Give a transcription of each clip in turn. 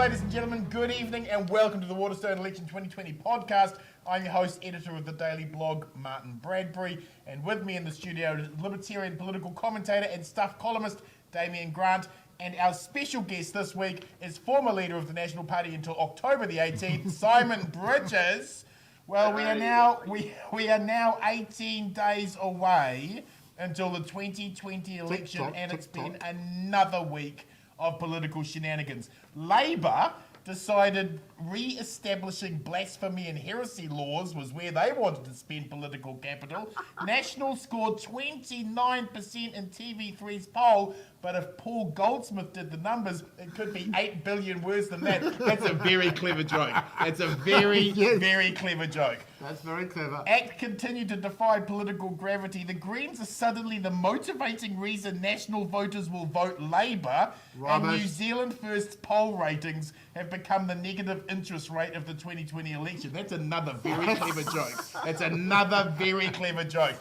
ladies and gentlemen, good evening and welcome to the Waterstone Election 2020 podcast. I'm your host, editor of the daily blog, Martyn Bradbury, and with me in the studio is libertarian political commentator and staff columnist, Damien Grant, and our special guest this week is former leader of the National Party until October the 18th, Simon Bridges. Well, we are now 18 days away until the 2020 election, and it's been another week of political shenanigans. Labour decided re-establishing blasphemy and heresy laws was where they wanted to spend political capital. National scored 29% in TV3's poll, but if Paul Goldsmith did the numbers, it could be 8 billion worse than that. That's a very clever joke. It's a very, very clever joke. That's very clever. ACT continued to defy political gravity. The Greens are suddenly the motivating reason national voters will vote Labour. Rubbish. And New Zealand First's poll ratings have become the negative interest rate of the 2020 election. That's another very clever joke. That's another very clever joke.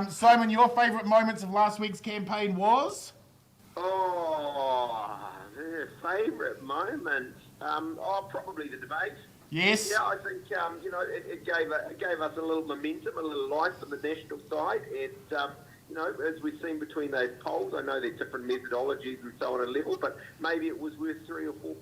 Simon, your favourite moments of last week's campaign was? Their favourite moments? Probably the debate. Yes. Yeah, I think it gave us a little momentum, a little life on the national side, and as we've seen between those polls, I know there's different methodologies and so on and level, but maybe it was worth 3 or 4%.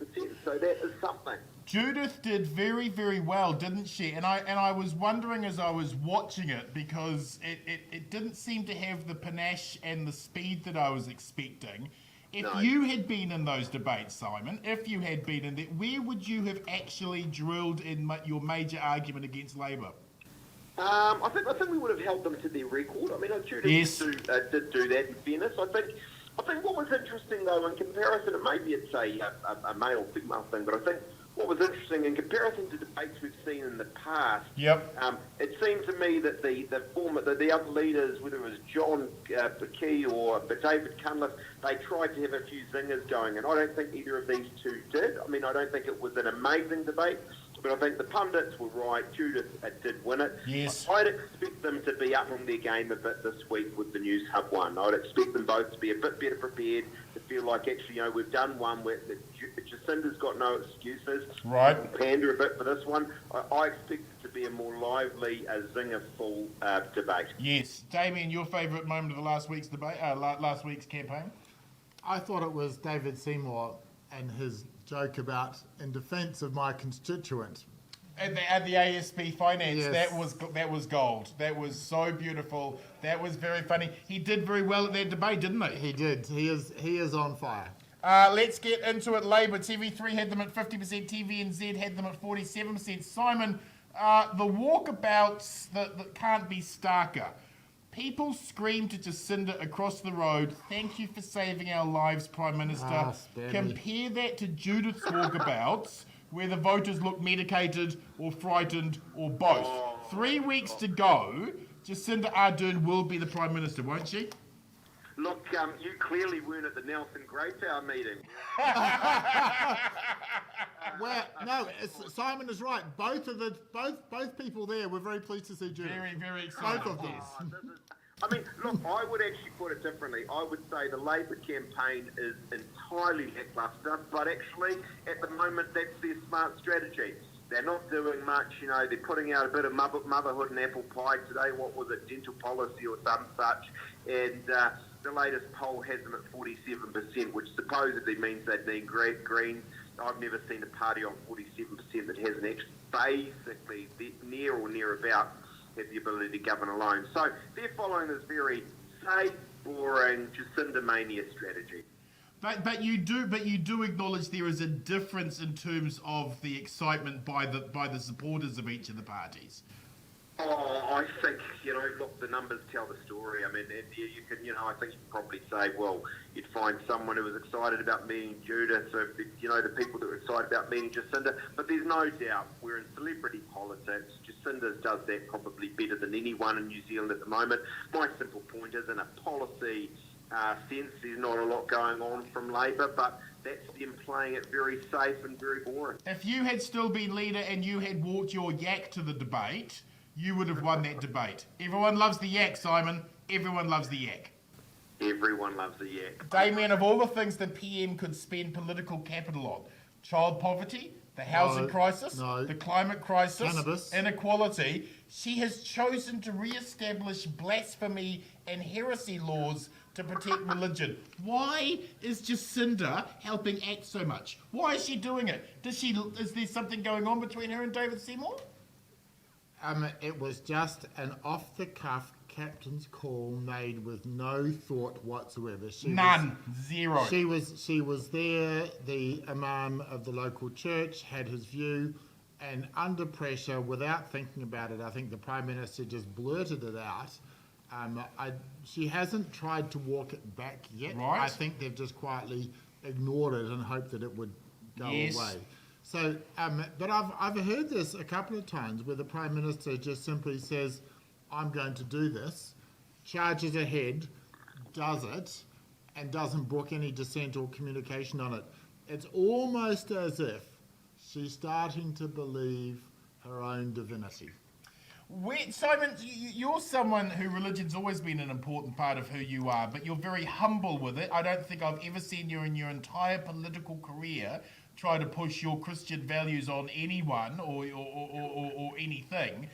So that is something. Judith did very, very well, didn't she? And I was wondering as I was watching it, because it didn't seem to have the panache and the speed that I was expecting. If you had been in those debates, Simon, if you had been in there, where would you have actually drilled in your major argument against Labour? I think we would have held them to their record. I mean, Judith did do that in fairness. I think what was interesting, though, in comparison, and maybe it's a male-female thing, but I think what was interesting in comparison to debates we've seen in the past, it seemed to me that the other leaders, whether it was John Key or David Cunliffe, they tried to have a few zingers going, and I don't think either of these two did. I mean, I don't think it was an amazing debate, but I think the pundits were right. Judith did win it. Yes. I'd expect them to be up on their game a bit this week with the News Hub one. I'd expect them both to be a bit better prepared, to feel like actually, we've done one where Jacinda's got no excuses. Right. Pander a bit for this one. I expect it to be a more lively, zinger-full debate. Yes. Damien, your favourite moment of the last week's debate, last week's campaign? I thought it was David Seymour and his joke about in defence of my constituent. At the ASB Finance, Yes. that was gold. That was so beautiful. That was very funny. He did very well at that debate, didn't he? He did. He is on fire. Let's get into it. Labour, TV3 had them at 50%, TVNZ had them at 47%. Simon, the walkabouts that can't be starker. People scream to Jacinda across the road, "Thank you for saving our lives, Prime Minister." Compare that to Judith's walkabouts, where the voters look medicated or frightened or both. 3 weeks to go. Jacinda Ardern will be the Prime Minister, won't she? Look, you clearly weren't at the Nelson Greytower meeting. Simon is right. Both people there were very pleased to see Judith. Very, very excited. Both of them. Look, I would actually put it differently. I would say the Labour campaign is entirely lacklustre, but actually, at the moment, that's their smart strategy. They're not doing much, they're putting out a bit of motherhood and apple pie today. What was it, dental policy or some such? And the latest poll has them at 47%, which supposedly means they'd need Greens. I've never seen a party on 47% that hasn't actually basically near or near about have the ability to govern alone. So they're following this very safe, boring, Jacinda mania strategy. But you do acknowledge there is a difference in terms of the excitement by the supporters of each of the parties. I think, look, the numbers tell the story. I mean, you can, I think you can probably say, well, you'd find someone who was excited about meeting Judith, so, the people that were excited about meeting Jacinda, but there's no doubt we're in celebrity politics. Jacinda does that probably better than anyone in New Zealand at the moment. My simple point is, in a policy sense, there's not a lot going on from Labour, but that's them playing it very safe and very boring. If you had still been leader and you had walked your yak to the debate, you would have won that debate. Everyone loves the yak, Simon. Everyone loves the yak. Everyone loves the yak. Damien, of all the things the PM could spend political capital on, child poverty, the housing crisis, the climate crisis, cannabis, inequality. She has chosen to re-establish blasphemy and heresy laws to protect religion. Why is Jacinda helping ACT so much? Why is she doing it? Is there something going on between her and David Seymour? It was just an off-the-cuff captain's call made with no thought whatsoever. Zero. She was there. The imam of the local church had his view, and under pressure, without thinking about it, I think the Prime Minister just blurted it out. She hasn't tried to walk it back yet. Right. I think they've just quietly ignored it and hoped that it would go away. So, but I've heard this a couple of times where the Prime Minister just simply says, I'm going to do this, charges ahead, does it, and doesn't book any dissent or communication on it. It's almost as if she's starting to believe her own divinity. Simon, you're someone who religion's always been an important part of who you are, but you're very humble with it. I don't think I've ever seen you in your entire political career try to push your Christian values on anyone or anything.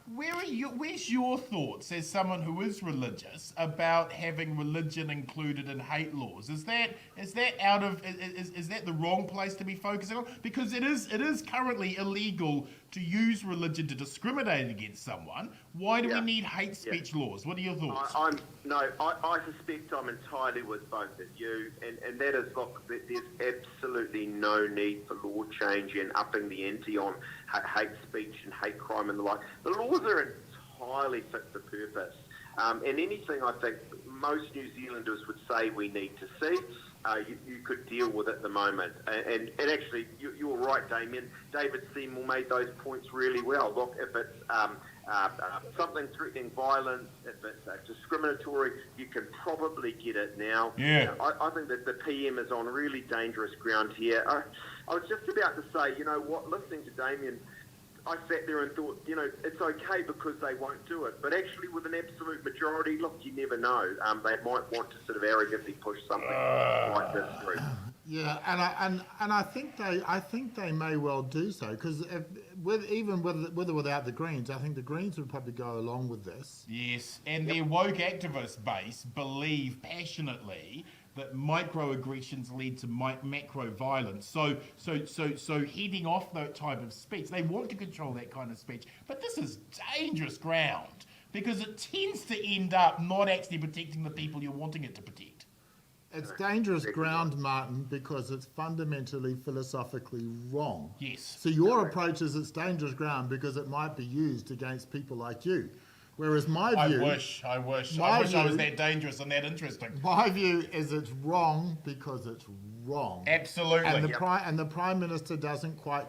Where's your thoughts as someone who is religious about having religion included in hate laws? Is that the wrong place to be focusing on? Because it is currently illegal to use religion to discriminate against someone. Why do we need hate speech laws? What are your thoughts? I suspect I'm entirely with both of you, and that is, look, there's absolutely no need for law change and upping the ante on hate speech and hate crime and the like. The laws are entirely fit for purpose. And anything I think most New Zealanders would say we need to see, you could deal with at the moment. And actually, you're right, Damien. David Seymour made those points really well. Look, if it's something threatening violence, if it's discriminatory, you can probably get it now. Yeah. I think that the PM is on really dangerous ground here. I was just about to say, you know what, listening to Damien, I sat there and thought, you know, it's okay because they won't do it. But actually, with an absolute majority, look, you never know. They might want to sort of arrogantly push something like this through. Yeah, and I think they may well do so, because with or without the Greens, I think the Greens would probably go along with this. Yes, and their woke activist base believe passionately that microaggressions lead to macro violence. So heading off that type of speech, they want to control that kind of speech. But this is dangerous ground because it tends to end up not actually protecting the people you're wanting it to protect. It's dangerous ground, Martin, because it's fundamentally philosophically wrong. Yes. So your approach is it's dangerous ground because it might be used against people like you. Whereas my view... I wish I was that dangerous and that interesting. My view is it's wrong because it's wrong. Absolutely. And the Prime Minister doesn't quite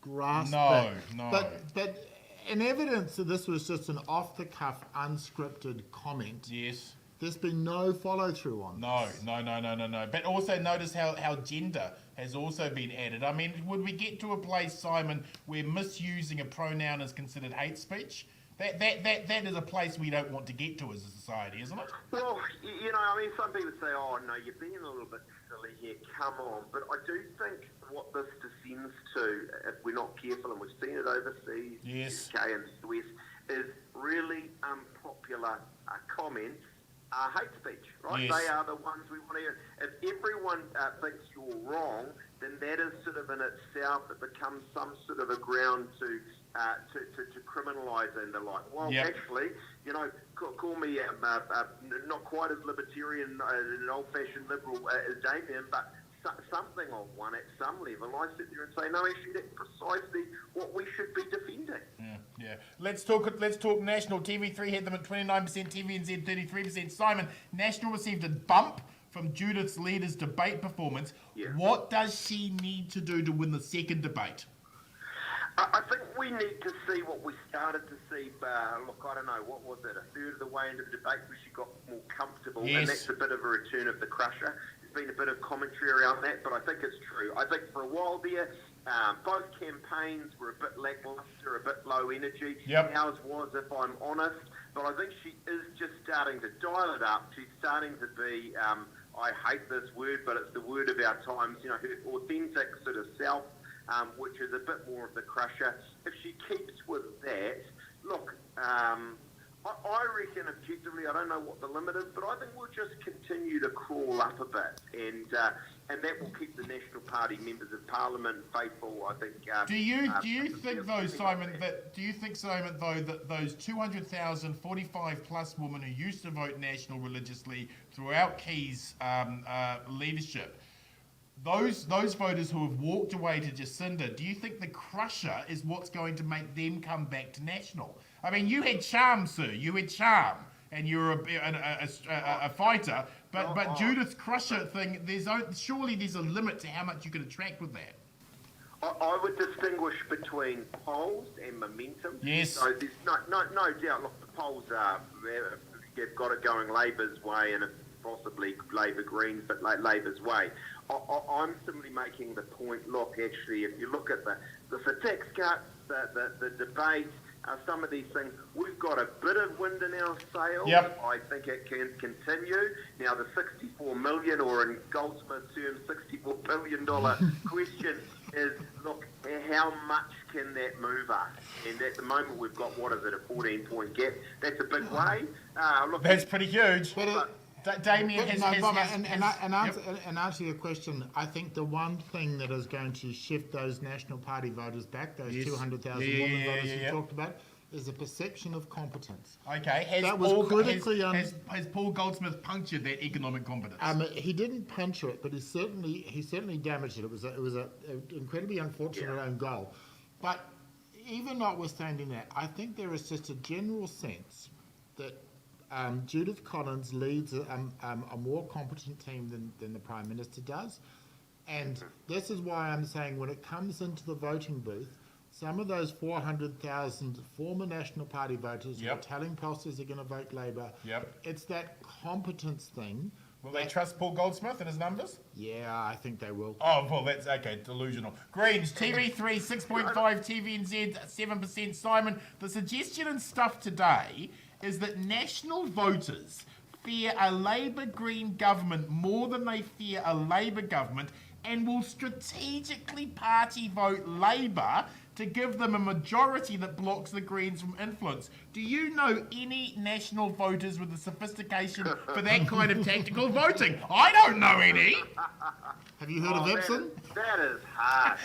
grasp it. No. But in evidence that this was just an off-the-cuff, unscripted comment... Yes. There's been no follow-through on this. No. But also notice how gender has also been added. I mean, would we get to a place, Simon, where misusing a pronoun is considered hate speech? That is a place we don't want to get to as a society, isn't it? Well, you know, I mean, some people say, oh, no, you're being a little bit silly here, come on. But I do think what this descends to, if we're not careful, and we've seen it overseas, yes, UK and the US, is really unpopular comments. Hate speech, right? Yes. They are the ones we want to hear. If everyone thinks you're wrong, then that is sort of in itself, it becomes some sort of a ground to criminalise and the like. Well, actually, you know, call me not quite as libertarian and an old-fashioned liberal as Damien, but something of one at some level. I sit there and say, no, actually, that's precisely what we should be defending. Yeah. Let's talk national. TV3 had them at 29%, TVNZ 33%. Simon, National received a bump from Judith Leader's debate performance. Yeah. What does she need to do to win the second debate? I think we need to see what we started to see. Look, I don't know, what was it, a third of the way into the debate where she got more comfortable, and that's a bit of a return of the crusher. There's been a bit of commentary around that, but I think it's true. I think for a while there, both campaigns were a bit lackluster, a bit low energy. Yep. Ours was, if I'm honest, but I think she is just starting to dial it up. She's starting to be, I hate this word, but it's the word of our times, you know, her authentic sort of self, which is a bit more of the crusher. If she keeps with that, look, I reckon objectively, I don't know what the limit is, but I think we'll just continue to crawl up a bit, and that will keep the National Party members of Parliament faithful. I think. Do you think though, Simon, that those 200,000 45 plus women who used to vote National religiously throughout Key's leadership, those voters who have walked away to Jacinda, do you think the crusher is what's going to make them come back to National? I mean, you had charm, sir. You had charm, and you're a fighter. But Judith's crusher thing, surely there's a limit to how much you can attract with that. I would distinguish between polls and momentum. Yes. So there's no doubt. Look, the polls have got it going Labor's way and possibly Labor Greens, but Labor's way. I'm simply making the point. Look, actually, if you look at the tax cuts, the debate. Some of these things, we've got a bit of wind in our sails. Yep. I think it can continue. Now, the 64 million, or in Goldsmith's terms, $64 billion question is, look, how much can that move us? And at the moment, we've got, what is it, a 14-point gap? That's a big way. Look, That's pretty huge. Damien and answer your question, I think the one thing that is going to shift those National Party voters back, those 200,000 women voters you talked about, is a perception of competence. Okay, has Paul Goldsmith punctured that economic competence? He didn't puncture it, but he certainly damaged it. It was an incredibly unfortunate own goal. But even notwithstanding that, I think there is just a general sense that Judith Collins leads a more competent team than the Prime Minister does. And this is why I'm saying when it comes into the voting booth, some of those 400,000 former National Party voters who are telling pollsters they're going to vote Labour, it's that competence thing. Will they trust Paul Goldsmith and his numbers? Yeah, I think they will. Oh, well, that's okay, delusional. Greens, TV3, 6.5, TVNZ, 7%. Simon, the suggestion and stuff today is that National voters fear a Labour Green government more than they fear a Labour government and will strategically party vote Labour to give them a majority that blocks the Greens from influence. Do you know any National voters with the sophistication for that kind of tactical voting? I don't know any. Have you heard of Epsom? That is hard.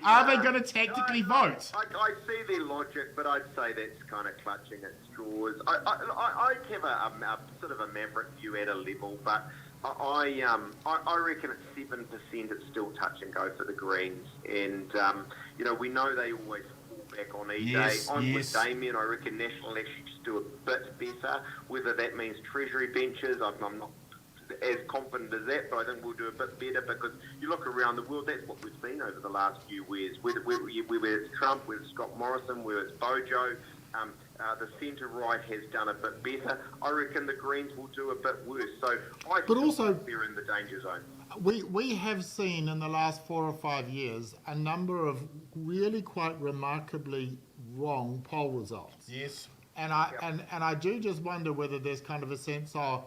Are they going to tactically vote? I see their logic, but I'd say that's kind of clutching at straws. I have a sort of a maverick view at a level, but I reckon at 7% it's still touch and go for the Greens, and we know they always fall back on E-Day. I'm with Damien. I reckon National actually just do a bit better. Whether that means Treasury benches, I'm not as confident as that, but I think we'll do a bit better because you look around the world, that's what we've seen over the last few years. Whether it's Trump, whether it's Scott Morrison, whether it's Bojo, the centre-right has done a bit better. I reckon the Greens will do a bit worse. So they're in the danger zone. We have seen in the last 4 or 5 years a number of really quite remarkably wrong poll results. Yes. And I do just wonder whether there's kind of a sense of,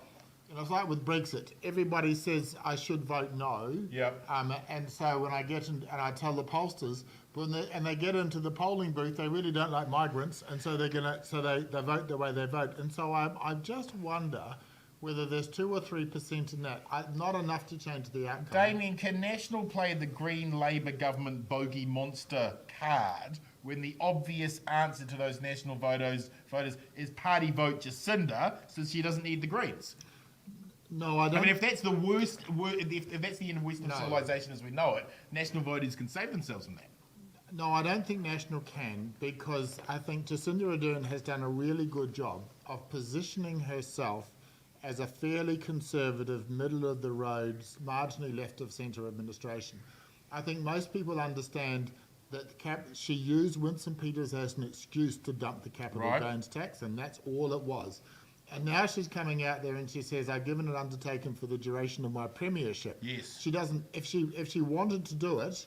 it's like with Brexit. Everybody says I should vote no. Yep. And so when I get in and I tell the pollsters, and they get into the polling booth, they really don't like migrants, and so they vote the way they vote. And so I just wonder whether there's 2 or 3% in that. Not enough to change the outcome. Damien, can National play the Green Labour government bogey monster card when the obvious answer to those National voters is party vote Jacinda, since she doesn't need the Greens? No, I don't. I mean, if that's the worst, if that's the end of Western civilization as we know it, National voters can save themselves from that. No, I don't think National can, because I think Jacinda Ardern has done a really good job of positioning herself as a fairly conservative, middle-of-the-road, marginally left-of-centre administration. I think most people understand that she used Winston Peters as an excuse to dump the capital gains tax, and that's all it was. And now she's coming out there and she says, I've given an undertaking for the duration of my premiership. Yes. She doesn't, if she wanted to do it,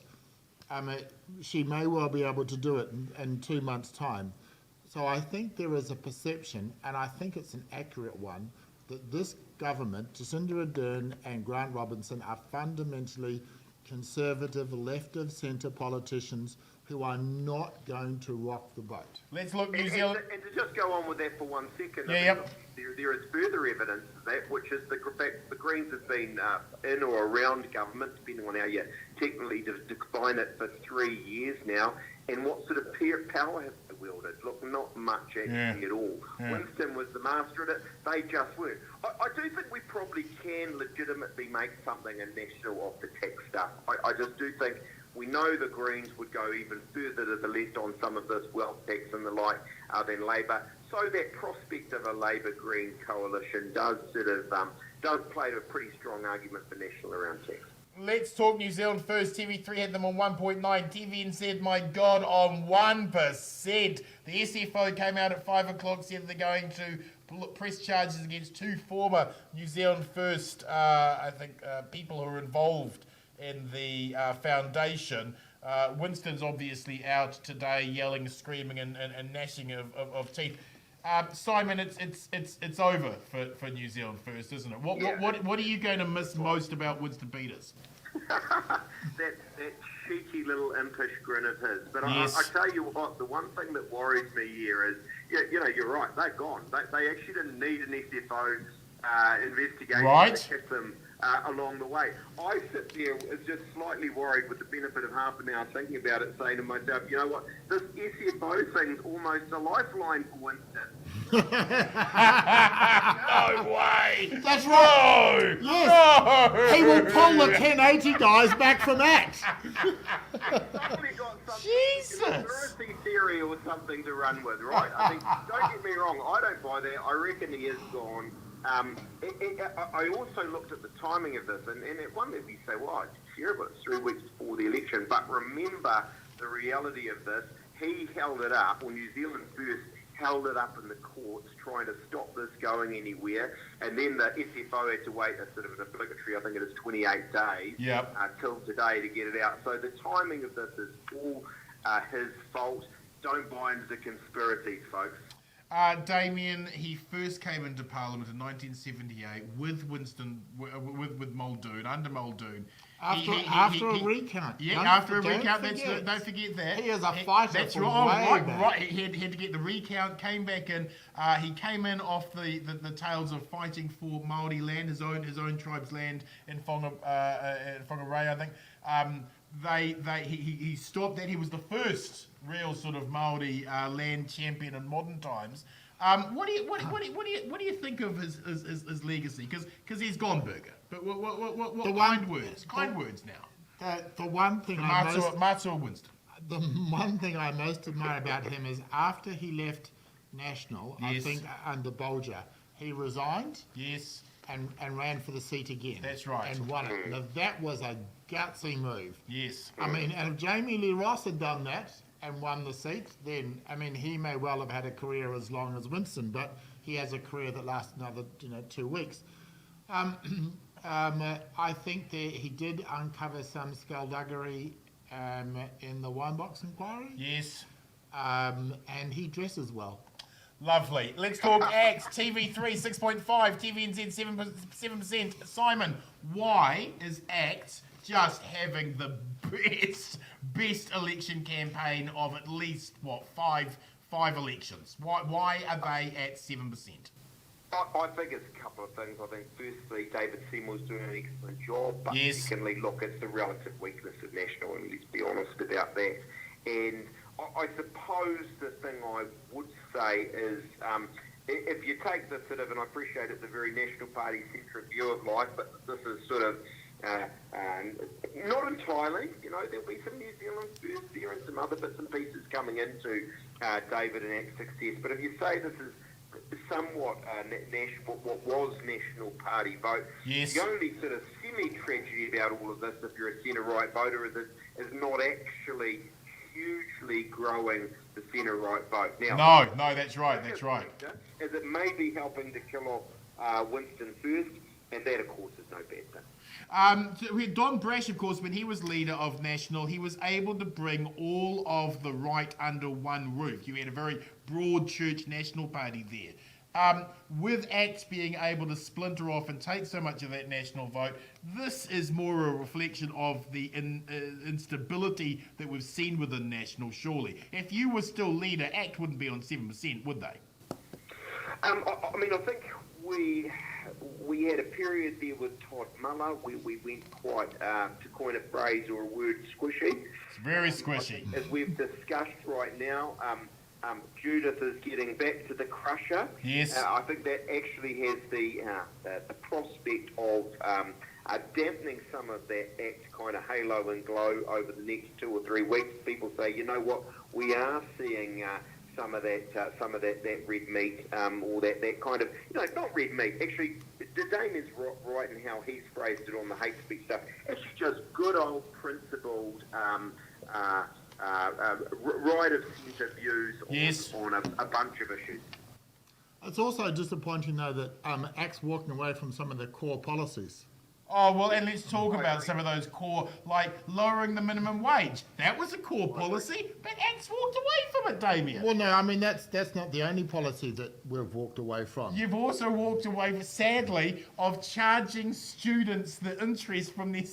she may well be able to do it in 2 months' time. So I think there is a perception, and I think it's an accurate one, that this government, Jacinda Ardern and Grant Robinson, are fundamentally conservative, left-of-centre politicians who are not going to rock the boat. Let's look New And, Zealand. and to just go on with that for 1 second, Yeah, I yep. think there is further evidence of that, which is the fact the Greens have been in or around government, depending on how you technically define it, for 3 years now. And what sort of power have they wielded? Look, not much actually at all. Yeah. Winston was the master at it. They just weren't. I do think we probably can legitimately make something national of the tax stuff. I just do think we know the Greens would go even further to the left on some of this wealth tax and the like than Labor. So that prospect of a Labor-Green coalition does does play to a pretty strong argument for national around tax. Let's talk New Zealand first. TV3 had them on 1.9. TVN said, my God, on 1%. The SFO came out at 5 o'clock, said they're going to press charges against 2 former New Zealand First, people who are involved in the foundation. Winston's obviously out today, yelling, screaming, and gnashing of teeth. Simon, it's over for New Zealand First, isn't it? What are you going to miss most about Winston Peters? that cheeky little impish grin of his. But Yes. I tell you what, the one thing that worries me here is, you're right, they're gone. They actually didn't need an SFO investigation Right. to hit them along the way. I sit there just slightly worried with the benefit of half an hour thinking about it, saying to myself, you know what, this SFO thing's almost a lifeline for Winston. No way! That's right. No! Yes. No! He will pull the 1080 guys back from ACT. Probably got some Jesus. conspiracy theory or something to run with, right? I mean, don't get me wrong, I don't buy that. I reckon he is gone. I also looked at the timing of this, and it wondered if you say, well, it's terrible, it's 3 weeks before the election, but remember the reality of this. He held it up, or New Zealand First held it up in the courts trying to stop this going anywhere, and then the SFO had to wait a sort of an obligatory, I think it is 28 days, till today to get it out. So the timing of this is all his fault. Don't buy into the conspiracies, folks. Damien, he first came into Parliament in 1978 with Winston, with Muldoon, under Muldoon. After a recount. Yeah, Don't after a forget. recount. Don't forget that. He is a fighter. That's from right. way back. Right. He had to get the recount. Came back in. He came in off the tales of fighting for Māori land, his own tribe's land in Whangarei, I think. He stopped that. He was the first real sort of Māori land champion in modern times. What do you think of his legacy? Because he's gone burger. But what kind words now? The one thing Matua Winston. The one thing I most admire about him is after he left National, Yes. I think under Bolger, he resigned. Yes. And ran for the seat again. That's right. And won it. Now that was a gutsy move. Yes. I mean, and if Jamie Lee Ross had done that and won the seat, then, I mean, he may well have had a career as long as Winston, but he has a career that lasts another, 2 weeks. I think that he did uncover some skullduggery in the wine box inquiry. Yes. And he dresses well. Lovely. Let's talk ACT. TV3 6.5, TVNZ 7%. Simon, why is ACT just having the best election campaign of at least five elections? Why are they at 7%? I think it's a couple of things. I think firstly, David Seymour's doing an excellent job, but Yes. secondly, look, it's the relative weakness of National, and let's be honest about that. And I suppose the thing I would say is, if you take the sort of, and I appreciate it's a very National Party-centric view of life, but this is sort of not entirely, there'll be some New Zealand First there and some other bits and pieces coming into David and ACT's success. But if you say this is somewhat what was National Party vote, Yes. the only sort of semi-tragedy about all of this, if you're a centre-right voter, is not actually hugely growing the centre-right vote. Now, No, that's right. is it may be helping to kill off Winston First, And that, of course, is no bad thing. Don Brash, of course, when he was leader of National, he was able to bring all of the right under one roof. You had a very broad church National Party there. With ACT being able to splinter off and take so much of that national vote, this is more a reflection of the instability that we've seen within National, surely. If you were still leader, ACT wouldn't be on 7%, would they? I mean, I think we had a period there with Todd Muller where we went quite, to coin a phrase or a word, squishy. It's very squishy. As we've discussed right now, Judith is getting back to the crusher. Yes. I think that actually has the prospect of dampening some of that ACT kind of halo and glow over the next 2 or 3 weeks. People say, you know what, we are seeing some of that red meat, or that kind of, not red meat. Actually, Damien's right in how he's phrased it on the hate speech stuff. Actually, just good old principled. Right of centre views on a bunch of issues. It's also disappointing, though, that ACT's walking away from some of their core policies. Oh, well, and let's talk about some of those core, like lowering the minimum wage. That was a core policy, but ACT's walked away from it, Damien. Well, no, I mean, that's not the only policy that we've walked away from. You've also walked away, sadly, of charging students the interest from their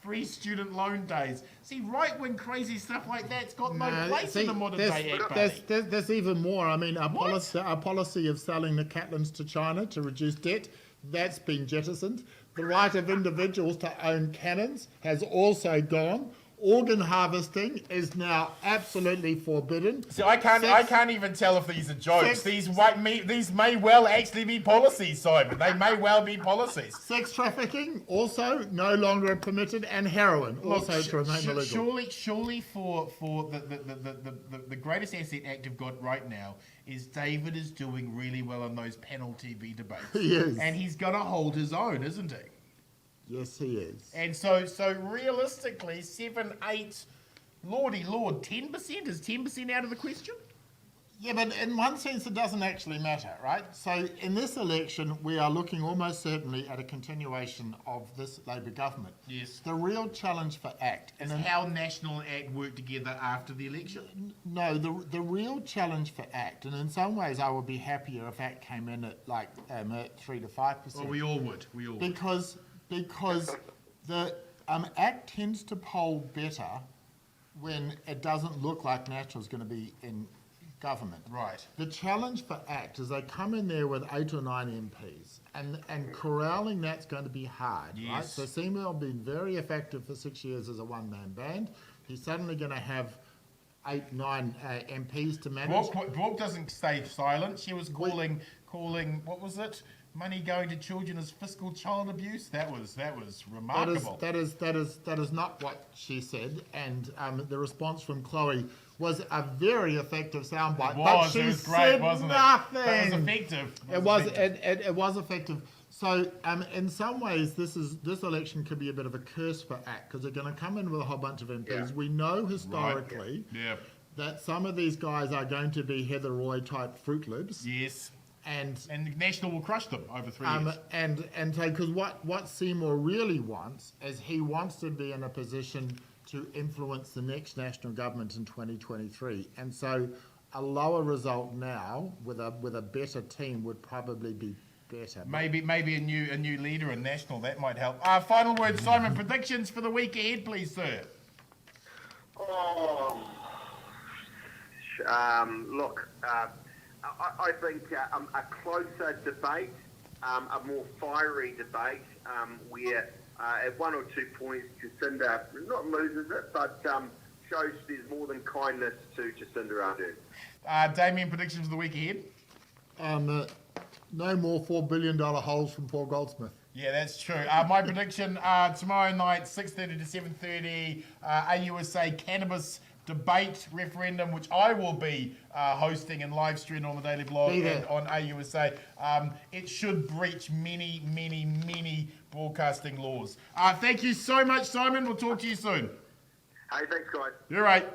free student loan days. See, right-wing crazy stuff like that's got no place in the modern-day ACT Party. There's even more. I mean, our policy of selling the Catlins to China to reduce debt, that's been jettisoned. The right of individuals to own cannons has also gone. Organ harvesting is now absolutely forbidden. See, I can't even tell if these are jokes. These may well actually be policies, Simon. They may well be policies. Sex trafficking also no longer permitted, and heroin also to remain illegal. Surely for the greatest asset ACT have got right now is David is doing really well on those panel TV debates. He is. And he's going to hold his own, isn't he? Yes, he is. And so realistically, 7, 8, Lordy Lord, 10%? Is 10% out of the question? Yeah, but in one sense it doesn't actually matter, right? So in this election, we are looking almost certainly at a continuation of this Labor government. Yes. The real challenge for ACT... is how National and ACT work together after the election. No, the real challenge for ACT, and in some ways I would be happier if ACT came in at like 3 to 5%. Well, we all would. Because the ACT tends to poll better when it doesn't look like National's going to be in government. Right. The challenge for ACT is they come in there with 8 or 9 MPs, and corralling that's going to be hard, yes. right? So Seymour been very effective for 6 years as a one-man band. He's suddenly going to have 8, 9 MPs to manage. Brooke doesn't stay silent. She was calling, what was it? Money going to children as fiscal child abuse. That was remarkable. That is not what she said, and the response from Chloe was a very effective soundbite. But she said wasn't it? Nothing. That was effective. It was effective. So in some ways, this election could be a bit of a curse for ACT because they're going to come in with a whole bunch of MPs. Yeah. We know historically that some of these guys are going to be Heather Roy type Fruit Loops. Yes. And National will crush them over 3 years. And so, because what Seymour really wants is he wants to be in a position to influence the next national government in 2023. And so, a lower result now with a better team would probably be better. Maybe a new leader in National, that might help. Final word, Simon. Predictions for the week ahead, please, sir. Look. I think a closer debate, a more fiery debate, where at 1 or 2 points Jacinda not loses it, but shows there's more than kindness to Jacinda Ardern. Damien, predictions for the week ahead? No more $4 billion holes from Paul Goldsmith. Yeah, that's true. My prediction, tomorrow night, 6:30 to 7:30, AUSA cannabis debate referendum, which I will be hosting and live streaming on the Daily Blog and on AUSA. It should breach many, many, many broadcasting laws. Thank you so much, Simon. We'll talk to you soon. Hey, thanks, guys. You're right.